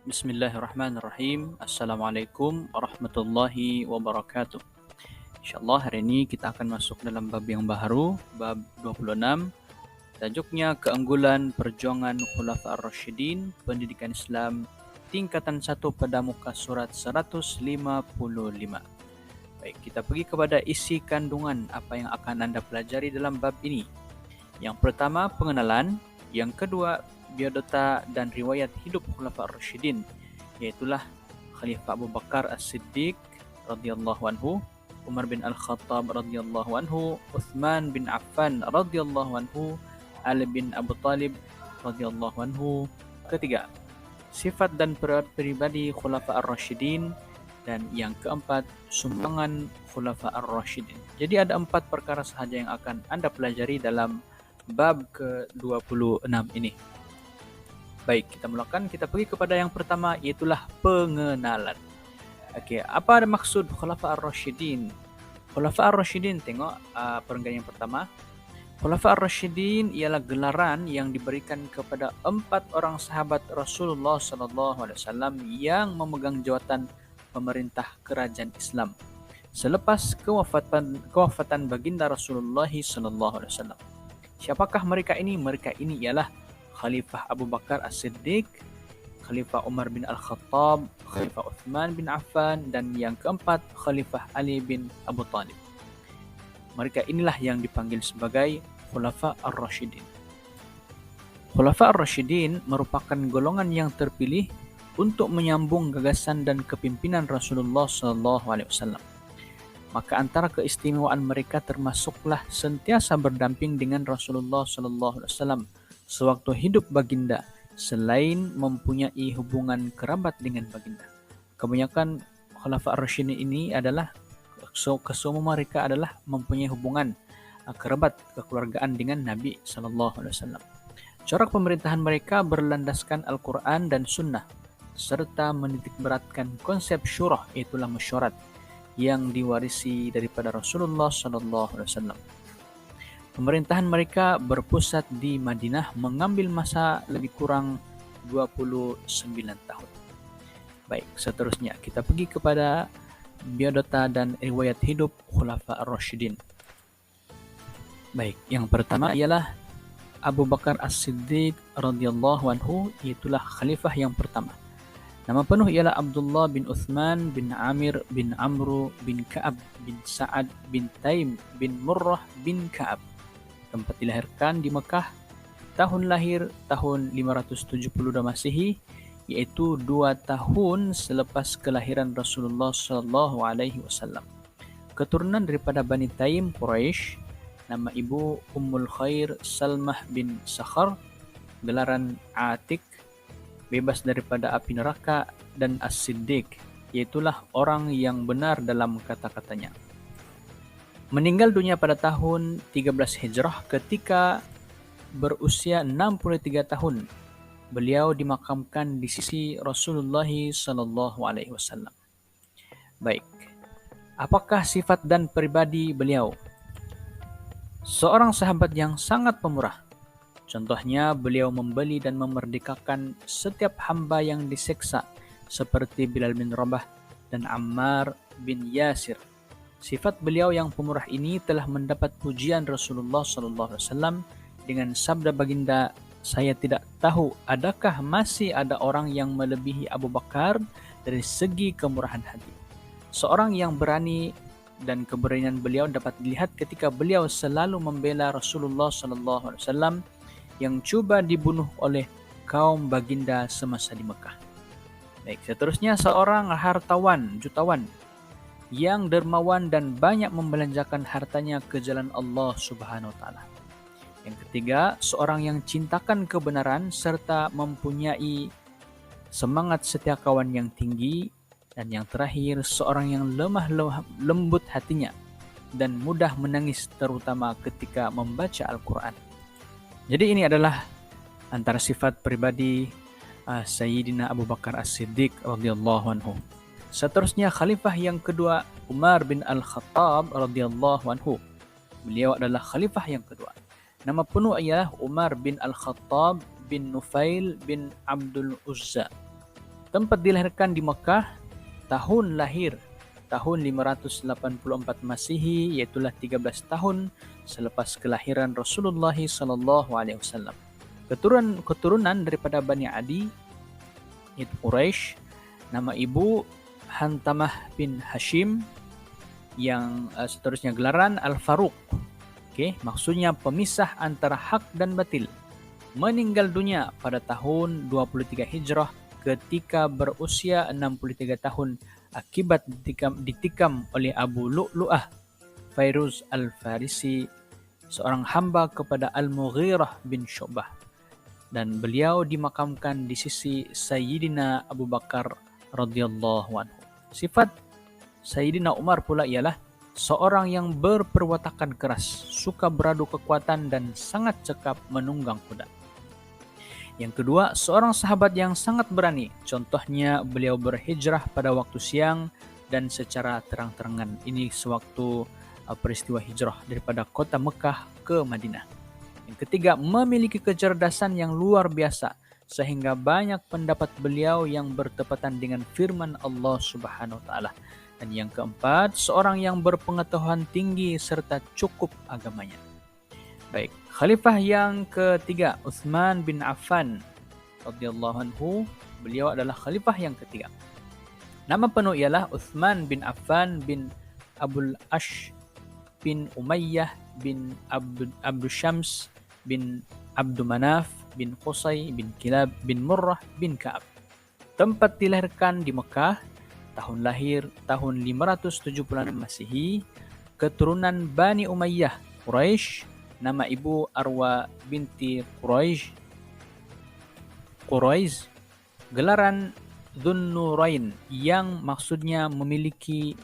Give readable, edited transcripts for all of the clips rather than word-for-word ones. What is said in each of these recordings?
Bismillahirrahmanirrahim. Assalamualaikum warahmatullahi wabarakatuh. Insyaallah hari ini kita akan masuk dalam bab yang baru, bab 26. Tajuknya keunggulan perjuangan Khulafa ar-Rasyidin, pendidikan Islam tingkatan 1 pada muka surat 155. Baik, kita pergi kepada isi kandungan apa yang akan Anda pelajari dalam bab ini. Yang pertama, pengenalan. Yang kedua, biodata dan riwayat hidup Khulafa ar-Rasyidin, yaitulah Khalifah Abu Bakar As-Siddiq radhiyallahu anhu, Umar bin Al-Khattab radhiyallahu anhu, Uthman bin Affan radhiyallahu anhu, Ali bin Abu Talib radhiyallahu anhu. Ketiga, sifat dan pribadi Khulafa ar-Rasyidin. Dan yang keempat, sumbangan Khulafa ar-Rasyidin. Jadi ada 4 perkara sahaja yang akan Anda pelajari dalam bab ke-26 ini. Baik, kita mulakan. Kita pergi kepada yang pertama, iaitulah pengenalan. Okey, apa ada maksud Khulafa ar-Rasyidin? Khulafa ar-Rasyidin, tengok perenggan yang pertama. Khulafa ar-Rasyidin ialah gelaran yang diberikan kepada 4 orang sahabat Rasulullah sallallahu alaihi wasallam yang memegang jawatan pemerintah kerajaan Islam selepas kewafatan baginda Rasulullah sallallahu alaihi wasallam. Siapakah mereka ini? Mereka ini ialah Khalifah Abu Bakar As-Siddiq, Khalifah Umar bin Al-Khattab, Khalifah Uthman bin Affan, dan yang keempat Khalifah Ali bin Abu Talib. Mereka inilah yang dipanggil sebagai Khulafa ar-Rasyidin. Khulafa ar-Rasyidin merupakan golongan yang terpilih untuk menyambung gagasan dan kepimpinan Rasulullah SAW. Maka antara keistimewaan mereka termasuklah sentiasa berdamping dengan Rasulullah SAW sewaktu hidup baginda, selain mempunyai hubungan kerabat dengan baginda. Kebanyakan Khulafa ar-Rasyidin ini adalah kesemua mereka adalah mempunyai hubungan kerabat kekeluargaan dengan Nabi SAW. Corak pemerintahan mereka berlandaskan Al-Quran dan Sunnah, serta menitikberatkan konsep syurah, itulah mesyuarat, yang diwarisi daripada Rasulullah SAW. Pemerintahan mereka berpusat di Madinah, mengambil masa lebih kurang 29 tahun. Baik, seterusnya kita pergi kepada biodata dan riwayat hidup Khulafa ar-Rasyidin. Baik, yang pertama ialah Abu Bakar As-Siddiq radhiyallahu anhu, itulah khalifah yang pertama. Nama penuh ialah Abdullah bin Uthman bin Amir bin Amru bin Ka'ab bin Sa'ad bin Taim bin Murrah bin Ka'ab. Tempat dilahirkan di Mekah. Tahun lahir tahun 572 Masehi, yaitu 2 tahun selepas kelahiran Rasulullah SAW. Keturunan daripada Bani Taim Quraisy. Nama ibu Ummul Khair Salmah bin Sakhar, gelaran Atik, bebas daripada api neraka, dan As-Siddiq, yaitulah orang yang benar dalam kata-katanya. Meninggal dunia pada tahun 13 Hijrah ketika berusia 63 tahun. Beliau dimakamkan di sisi Rasulullah SAW. Baik, apakah sifat dan pribadi beliau? Seorang sahabat yang sangat pemurah. Contohnya, beliau membeli dan memerdekakan setiap hamba yang diseksa, seperti Bilal bin Rabah dan Ammar bin Yasir. Sifat beliau yang pemurah ini telah mendapat pujian Rasulullah SAW dengan sabda baginda, "Saya tidak tahu adakah masih ada orang yang melebihi Abu Bakar dari segi kemurahan hati." Seorang yang berani, dan keberanian beliau dapat dilihat ketika beliau selalu membela Rasulullah SAW yang cuba dibunuh oleh kaum baginda semasa di Mekah. Baik, seterusnya seorang hartawan, jutawan, yang dermawan dan banyak membelanjakan hartanya ke jalan Allah Subhanahu wa taala. Yang ketiga, seorang yang cintakan kebenaran serta mempunyai semangat setia kawan yang tinggi. Dan yang terakhir, seorang yang lemah lembut hatinya dan mudah menangis, terutama ketika membaca Al-Quran. Jadi ini adalah antara sifat pribadi Sayyidina Abu Bakar As-Siddiq radhiyallahu anhu. Seterusnya khalifah yang kedua, Umar bin Al-Khattab radhiyallahu anhu. Beliau adalah khalifah yang kedua. Nama penuh ialah Umar bin Al-Khattab bin Nufail bin Abdul Uzza. Tempat dilahirkan di Mekah, tahun lahir tahun 584 Masehi, iaitulah 13 tahun selepas kelahiran Rasulullah sallallahu alaihi wasallam. Keturunan daripada Bani Adi, itu Quraisy. Nama ibu Hantamah bin Hashim, yang seterusnya gelaran Al-Faruq. Maksudnya pemisah antara hak dan batil. Meninggal dunia pada tahun 23 Hijrah ketika berusia 63 tahun akibat ditikam oleh Abu Lu'lu'ah Fairuz Al-Farisi, seorang hamba kepada Al-Mughirah bin Syu'bah. Dan beliau dimakamkan di sisi Sayyidina Abu Bakar radhiyallahu anhu. Sifat Sayyidina Umar pula ialah seorang yang berperwatakan keras, suka beradu kekuatan dan sangat cekap menunggang kuda. Yang kedua, seorang sahabat yang sangat berani. Contohnya beliau berhijrah pada waktu siang dan secara terang-terangan. Ini sewaktu peristiwa hijrah daripada kota Mekah ke Madinah. Yang ketiga, memiliki kecerdasan yang luar biasa sehingga banyak pendapat beliau yang bertepatan dengan firman Allah Subhanahu wa taala. Dan yang keempat, seorang yang berpengetahuan tinggi serta cukup agamanya. Baik, khalifah yang ketiga, Utsman bin Affan radhiyallahu anhu. Beliau adalah khalifah yang ketiga. Nama penuh ialah Utsman bin Affan bin Abdul Ash bin Umayyah bin Abdul Syams bin Abdul Manaf bin Qusay bin Kilab bin Murrah bin Ka'ab. Tempat dilahirkan di Mekah, tahun lahir tahun 576 Masehi, keturunan Bani Umayyah Quraisy. Nama ibu Arwa binti Quraisy, gelaran Dzunnurain, yang maksudnya memiliki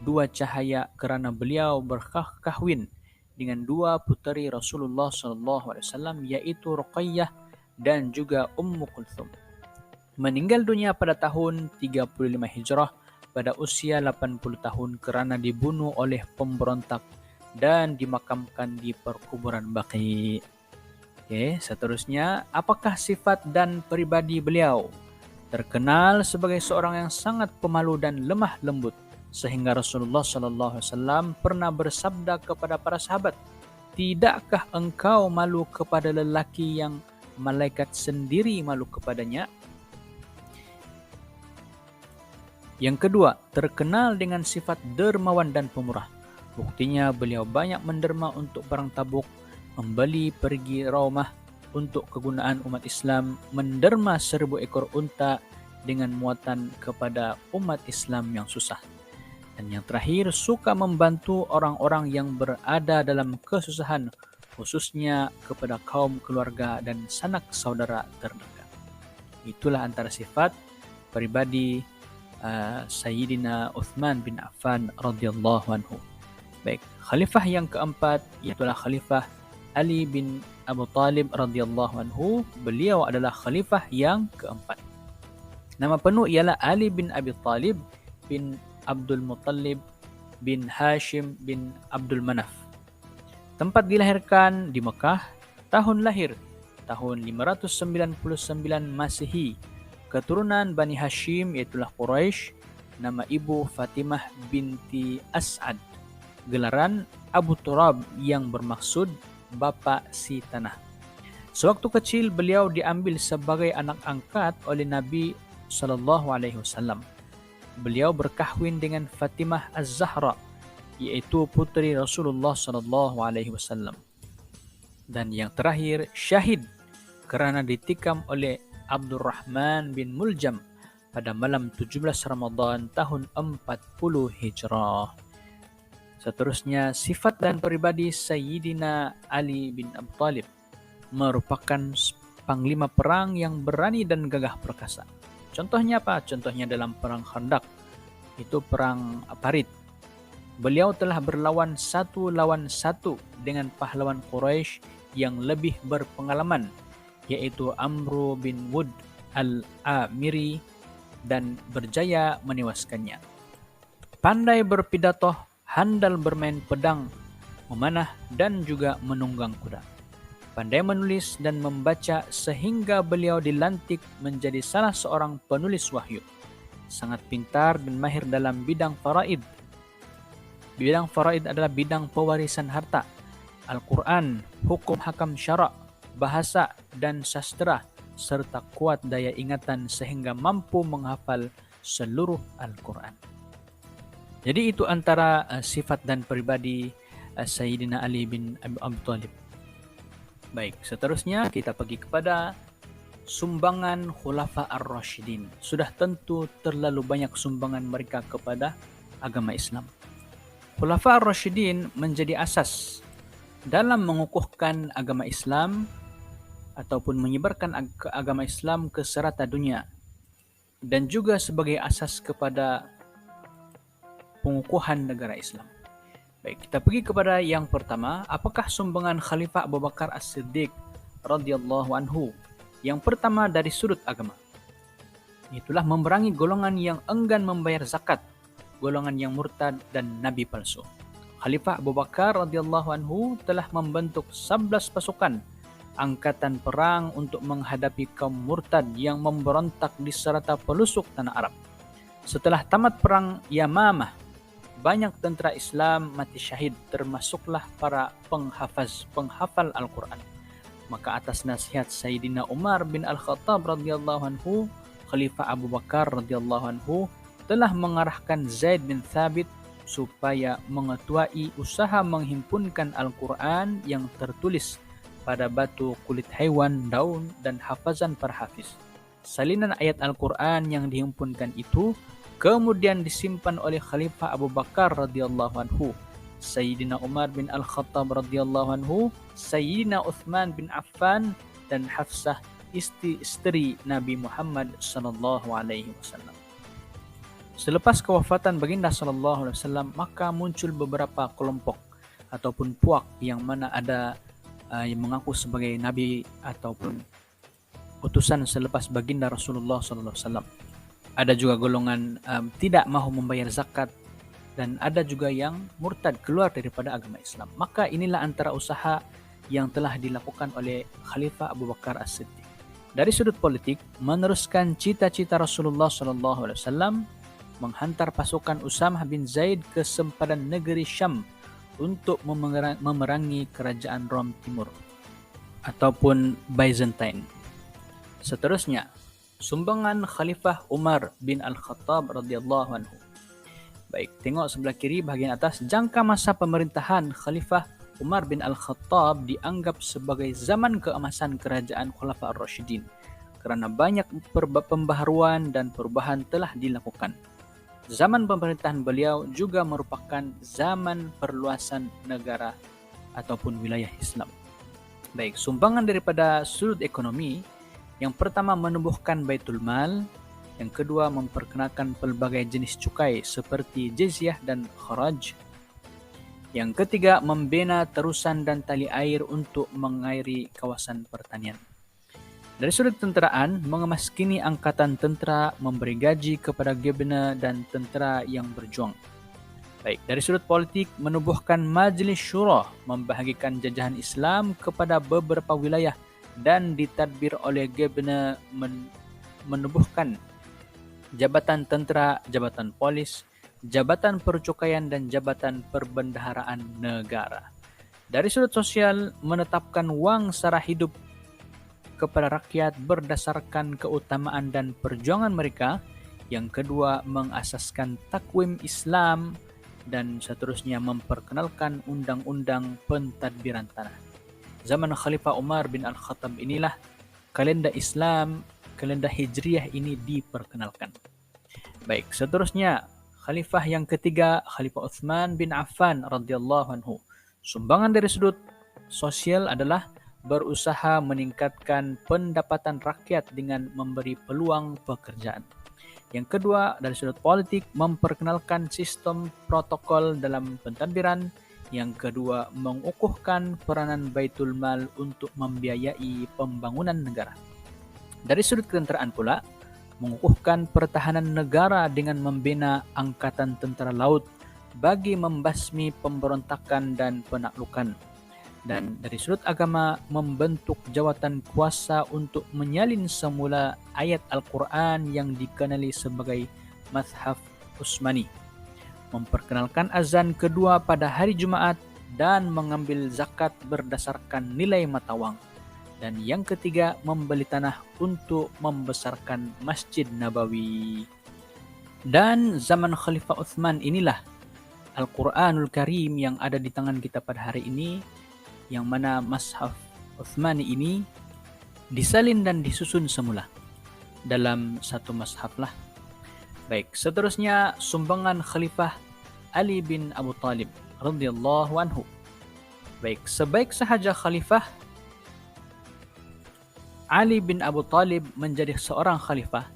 dua cahaya kerana beliau berkahwin dengan dua puteri Rasulullah SAW, yaitu Ruqayyah dan juga Ummu Kulthum. Meninggal dunia pada tahun 35 Hijrah pada usia 80 tahun kerana dibunuh oleh pemberontak dan dimakamkan di perkuburan Baqi. Seterusnya, apakah sifat dan pribadi beliau? Terkenal sebagai seorang yang sangat pemalu dan lemah lembut, sehingga Rasulullah SAW pernah bersabda kepada para sahabat, "Tidakkah engkau malu kepada lelaki yang malaikat sendiri malu kepadanya?" Yang kedua, terkenal dengan sifat dermawan dan pemurah. Buktinya beliau banyak menderma untuk perang Tabuk, membeli pergi Raumah untuk kegunaan umat Islam, menderma 1000 ekor unta dengan muatan kepada umat Islam yang susah. Dan yang terakhir, suka membantu orang-orang yang berada dalam kesusahan, khususnya kepada kaum keluarga dan sanak saudara terdekat. Itulah antara sifat pribadi Sayyidina Utsman bin Affan radhiyallahu anhu. Baik, khalifah yang keempat iaitulah khalifah Ali bin Abu Talib radhiyallahu anhu. Beliau adalah khalifah yang keempat. Nama penuh ialah Ali bin Abi Talib bin Abdul Muttalib bin Hashim bin Abdul Manaf. Tempat dilahirkan di Mekah, tahun lahir tahun 599 Masehi, keturunan Bani Hashim iaitulah Quraisy. Nama ibu Fatimah binti As'ad, gelaran Abu Turab yang bermaksud bapa si tanah. Sewaktu kecil beliau diambil sebagai anak angkat oleh Nabi SAW. Beliau berkahwin dengan Fatimah Az-Zahra, yaitu puteri Rasulullah SAW. Dan yang terakhir, syahid kerana ditikam oleh Abdurrahman bin Muljam pada malam 17 Ramadan tahun 40 Hijrah. Seterusnya, sifat dan pribadi Sayyidina Ali bin Abi Thalib, merupakan panglima perang yang berani dan gagah perkasa. Contohnya apa? Contohnya dalam perang Khandaq, itu perang Parit. Beliau telah berlawan 1 lawan 1 dengan pahlawan Quraisy yang lebih berpengalaman, yaitu Amru bin Wud al-Amiri, dan berjaya menewaskannya. Pandai berpidato, handal bermain pedang, memanah, dan juga menunggang kuda. pandai menulis dan membaca sehingga beliau dilantik menjadi salah seorang penulis wahyu. Sangat pintar dan mahir dalam bidang faraid. Bidang faraid adalah bidang pewarisan harta, Al-Quran, hukum hakam syarak, bahasa dan sastra, serta kuat daya ingatan sehingga mampu menghafal seluruh Al-Quran. Jadi itu antara sifat dan pribadi Sayyidina Ali bin Abi Thalib. Baik, seterusnya kita pergi kepada sumbangan Khulafa Ar-Rasyidin. Sudah tentu terlalu banyak sumbangan mereka kepada agama Islam. Khulafa Ar-Rasyidin menjadi asas dalam mengukuhkan agama Islam ataupun menyebarkan agama Islam ke serata dunia, dan juga sebagai asas kepada pengukuhan negara Islam. Baik, kita pergi kepada yang pertama. Apakah sumbangan Khalifah Abu Bakar As-Siddiq radhiyallahu anhu? Yang pertama dari sudut agama, itulah memerangi golongan yang enggan membayar zakat, golongan yang murtad dan nabi palsu. Khalifah Abu Bakar radhiyallahu anhu telah membentuk 11 pasukan angkatan perang untuk menghadapi kaum murtad yang memberontak di serata pelusuk tanah Arab. Setelah tamat perang Yamamah, banyak tentara Islam mati syahid, termasuklah para penghafal Al-Quran. Maka atas nasihat Sayyidina Umar bin Al-Khattab radhiyallahu anhu, Khalifah Abu Bakar radhiyallahu anhu telah mengarahkan Zaid bin Thabit supaya mengetuai usaha menghimpunkan Al-Quran yang tertulis pada batu, kulit haiwan, daun, dan hafazan para hafiz. Salinan ayat Al-Quran yang dihimpunkan itu kemudian disimpan oleh Khalifah Abu Bakar radhiyallahu anhu, Sayyidina Umar bin Al-Khattab radhiyallahu anhu, Sayyidina Uthman bin Affan, dan Hafsah, istri Nabi Muhammad sallallahu alaihi wasallam. Selepas kewafatan baginda sallallahu alaihi wasallam, maka muncul beberapa kelompok ataupun puak yang mana ada yang mengaku sebagai nabi ataupun utusan selepas baginda Rasulullah sallallahu alaihi wasallam. Ada juga golongan tidak mahu membayar zakat, dan ada juga yang murtad keluar daripada agama Islam. Maka inilah antara usaha yang telah dilakukan oleh Khalifah Abu Bakar As-Siddiq. Dari sudut politik, meneruskan cita-cita Rasulullah SAW menghantar pasukan Usamah bin Zaid ke sempadan negeri Syam untuk memerangi kerajaan Rom Timur ataupun Byzantine. Seterusnya, sumbangan Khalifah Umar bin Al-Khattab radhiyallahu anhu. Baik, tengok sebelah kiri bahagian atas. Jangka masa pemerintahan Khalifah Umar bin Al-Khattab dianggap sebagai zaman keemasan kerajaan Khulafa Ar-Rasyidin kerana banyak pembaharuan dan perubahan telah dilakukan. Zaman pemerintahan beliau juga merupakan zaman perluasan negara ataupun wilayah Islam. Baik, sumbangan daripada sudut ekonomi, yang pertama menumbuhkan Baitul Mal, yang kedua memperkenalkan pelbagai jenis cukai seperti jizyah dan kharaj, yang ketiga membina terusan dan tali air untuk mengairi kawasan pertanian. Dari sudut tenteraan, mengemaskini angkatan tentera, memberi gaji kepada gebena dan tentera yang berjuang. Baik, dari sudut politik, menubuhkan Majlis Syura, membahagikan jajahan Islam kepada beberapa wilayah dan ditadbir oleh gebena menubuhkan jabatan tentera, jabatan polis, jabatan percukaian dan jabatan perbendaharaan negara. Dari sudut sosial, menetapkan wang sara hidup kepada rakyat berdasarkan keutamaan dan perjuangan mereka. Yang kedua, mengasaskan takwim Islam, dan seterusnya memperkenalkan undang-undang pentadbiran tanah. Zaman Khalifah Umar bin Al-Khattab inilah kalender Islam, kalender Hijriah ini diperkenalkan. Baik, seterusnya Khalifah yang ketiga, Khalifah Uthman bin Affan radhiyallahu anhu. Sumbangan dari sudut sosial adalah berusaha meningkatkan pendapatan rakyat dengan memberi peluang pekerjaan. Yang kedua, dari sudut politik, memperkenalkan sistem protokol dalam pentadbiran. Yang kedua, mengukuhkan peranan Baitul Mal untuk membiayai pembangunan negara. Dari sudut ketenteraan pula, mengukuhkan pertahanan negara dengan membina angkatan tentera laut bagi membasmi pemberontakan dan penaklukan. Dan dari sudut agama membentuk jawatan kuasa untuk menyalin semula ayat Al-Quran yang dikenali sebagai Mazhab Utsmani, memperkenalkan azan kedua pada hari Jumat, dan mengambil zakat berdasarkan nilai mata wang. Dan yang ketiga, membeli tanah untuk membesarkan Masjid Nabawi. Dan zaman Khalifah Utsman inilah Al-Quranul Karim yang ada di tangan kita pada hari ini, yang mana Mazhab Utsmani ini disalin dan disusun semula dalam satu mazhab lah. Baik, seterusnya sumbangan Khalifah Ali bin Abu Talib radhiyallahu anhu. Baik, sebaik sahaja Khalifah Ali bin Abu Talib menjadi seorang khalifah,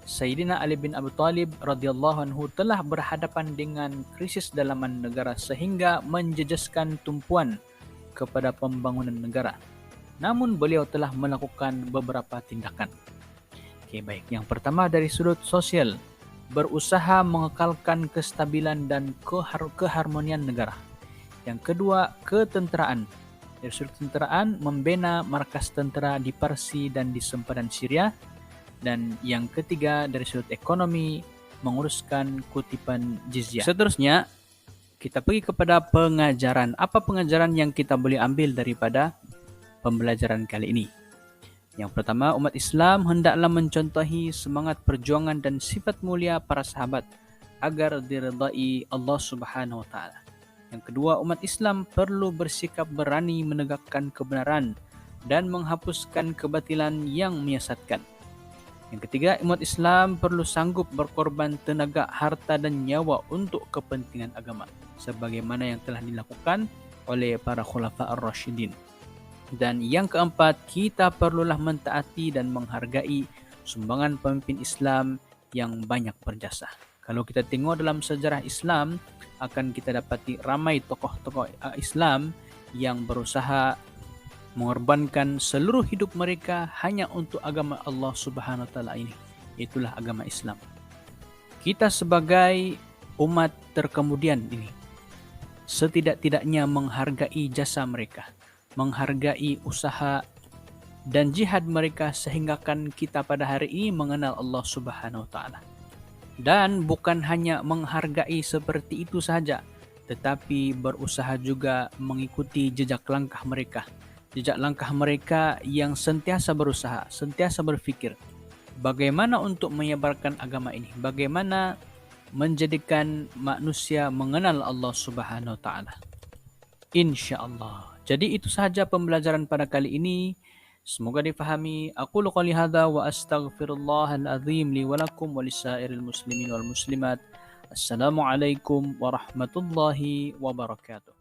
Sayyidina Ali bin Abu Talib radhiyallahu anhu telah berhadapan dengan krisis dalaman negara sehingga menjejaskan tumpuan kepada pembangunan negara. Namun beliau telah melakukan beberapa tindakan. Oke, baik. Yang pertama dari sudut sosial, berusaha mengekalkan kestabilan dan keharmonian negara. Yang kedua, ketenteraan. Dari sudut tenteraan, membina markas tentera di Parsi dan di sempadan Syria. Dan yang ketiga, dari sudut ekonomi, menguruskan kutipan jizyah. Seterusnya, kita pergi kepada pengajaran. Apa pengajaran yang kita boleh ambil daripada pembelajaran kali ini? Yang pertama, umat Islam hendaklah mencontohi semangat perjuangan dan sifat mulia para sahabat agar diridai Allah Subhanahu wa taala. Yang kedua, umat Islam perlu bersikap berani menegakkan kebenaran dan menghapuskan kebatilan yang menyesatkan. Yang ketiga, umat Islam perlu sanggup berkorban tenaga, harta dan nyawa untuk kepentingan agama, sebagaimana yang telah dilakukan oleh para khulafa ar-rasyidin. Dan yang keempat, kita perlulah mentaati dan menghargai sumbangan pemimpin Islam yang banyak berjasa. Kalau kita tengok dalam sejarah Islam, akan kita dapati ramai tokoh-tokoh Islam yang berusaha mengorbankan seluruh hidup mereka hanya untuk agama Allah Subhanahu wa taala ini. Itulah agama Islam. Kita sebagai umat terkemudian ini setidak-tidaknya menghargai jasa mereka, menghargai usaha dan jihad mereka, sehinggakan kita pada hari ini mengenal Allah Subhanahu wa taala. Dan bukan hanya menghargai seperti itu saja, tetapi berusaha juga mengikuti jejak langkah mereka. Jejak langkah mereka yang sentiasa berusaha, sentiasa berfikir bagaimana untuk menyebarkan agama ini, bagaimana menjadikan manusia mengenal Allah Subhanahu wa taala. Insyaallah. Jadi itu sahaja pembelajaran pada kali ini. Semoga difahami. Aqulu qouli hadza wa astaghfirullahal azim li wa lakum wa lisairil muslimin wal muslimat. Assalamualaikum warahmatullahi wabarakatuh.